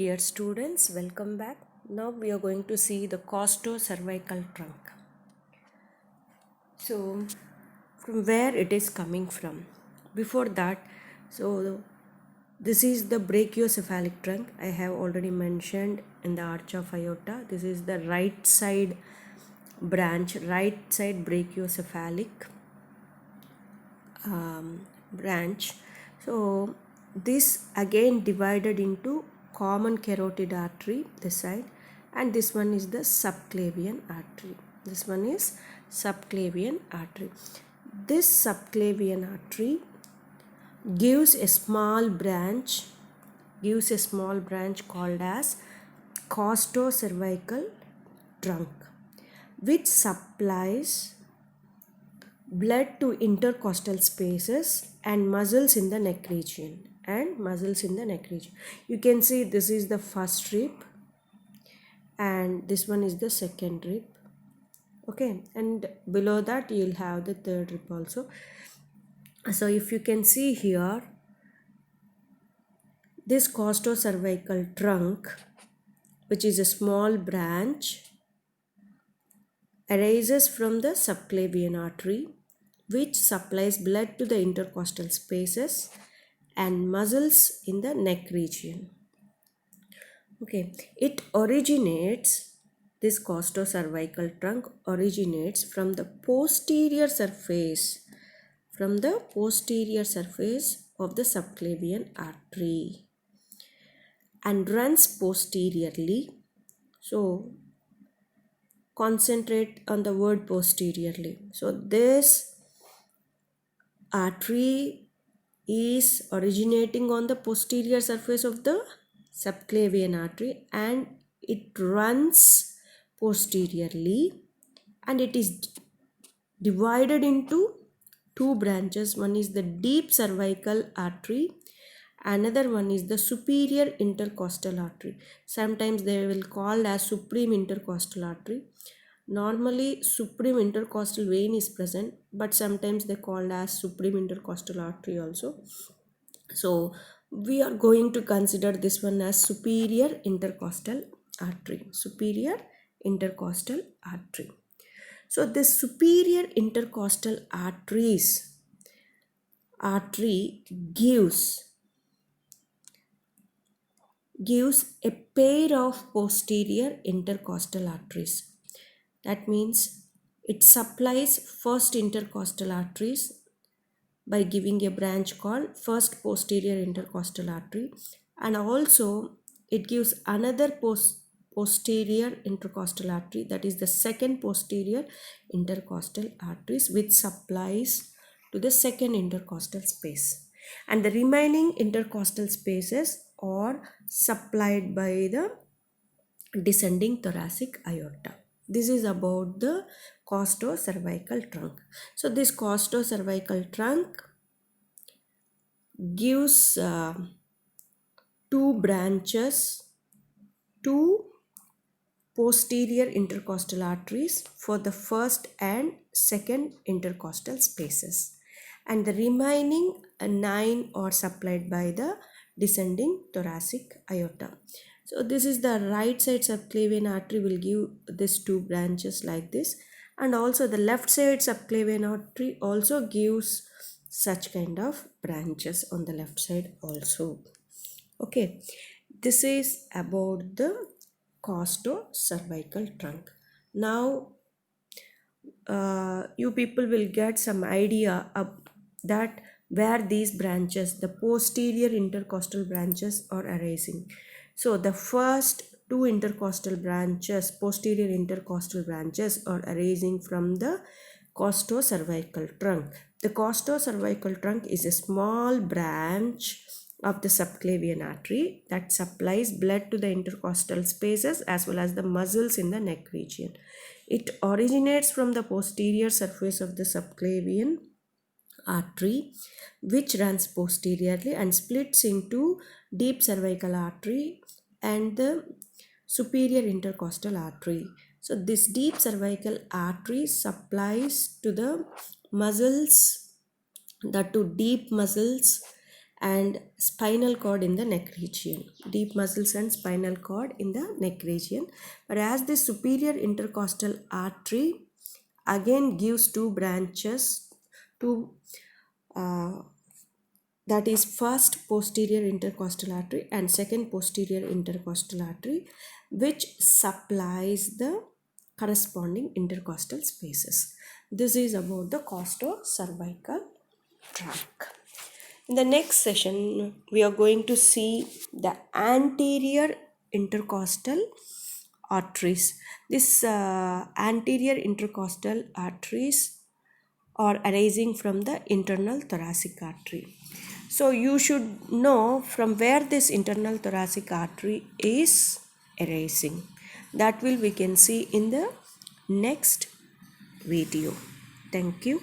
Dear students, welcome back. Now we are going to see the costocervical trunk. So, from where it is coming from. Before that, this is the brachiocephalic trunk. I have already mentioned in the arch of aorta. This is the right side branch, right side brachiocephalic branch. So this again divided into common carotid artery this side, and this one is the subclavian artery. This one is subclavian artery. This subclavian artery gives a small branch called as costocervical trunk, which supplies blood to intercostal spaces and muscles in the neck region. You can see this is the first rib and this one is the second rib. Okay, and below that you'll have the third rib also. So if you can see here, this costocervical trunk, which is a small branch, arises from the subclavian artery, which supplies blood to the intercostal spaces and muscles in the neck region. Okay, this costocervical trunk originates from the posterior surface of the subclavian artery and runs posteriorly. So concentrate on the word posteriorly. So this artery is originating on the posterior surface of the subclavian artery and it runs posteriorly, and it is divided into two branches. One is the deep cervical artery, another one is the superior intercostal artery. Sometimes they will call as supreme intercostal artery. Normally supreme intercostal vein is present, but sometimes they called as supreme intercostal artery also. So we are going to consider this one as superior intercostal artery. So this superior intercostal artery gives a pair of posterior intercostal arteries. That means it supplies first intercostal arteries by giving a branch called first posterior intercostal artery, and also it gives another posterior intercostal artery, that is the second posterior intercostal arteries, which supplies to the second intercostal space, and the remaining intercostal spaces are supplied by the descending thoracic aorta. This is about the costocervical trunk. So this costocervical trunk gives two branches, two posterior intercostal arteries for the first and second intercostal spaces, and the remaining 9 are supplied by the descending thoracic aorta. So this is the right side subclavian artery will give these two branches like this, and also the left side subclavian artery also gives such kind of branches on the left side also. Okay, this is about the costocervical trunk. Now you people will get some idea of that where these branches, the posterior intercostal branches, are arising. So the first two intercostal branches, posterior intercostal branches, are arising from the costocervical trunk. The costocervical trunk is a small branch of the subclavian artery that supplies blood to the intercostal spaces as well as the muscles in the neck region. It originates from the posterior surface of the subclavian artery, which runs posteriorly and splits into deep cervical artery and the superior intercostal artery. So this deep cervical artery supplies to the muscles, the two deep muscles, and spinal cord in the neck region. Deep muscles and spinal cord in the neck region. But as the superior intercostal artery again gives two branches, two that is first posterior intercostal artery and second posterior intercostal artery, which supplies the corresponding intercostal spaces. This is about the costocervical tract. In the next session, we are going to see the anterior intercostal arteries. This anterior intercostal arteries are arising from the internal thoracic artery. So you should know from where this internal thoracic artery is arising. That will we can see in the next video. Thank you.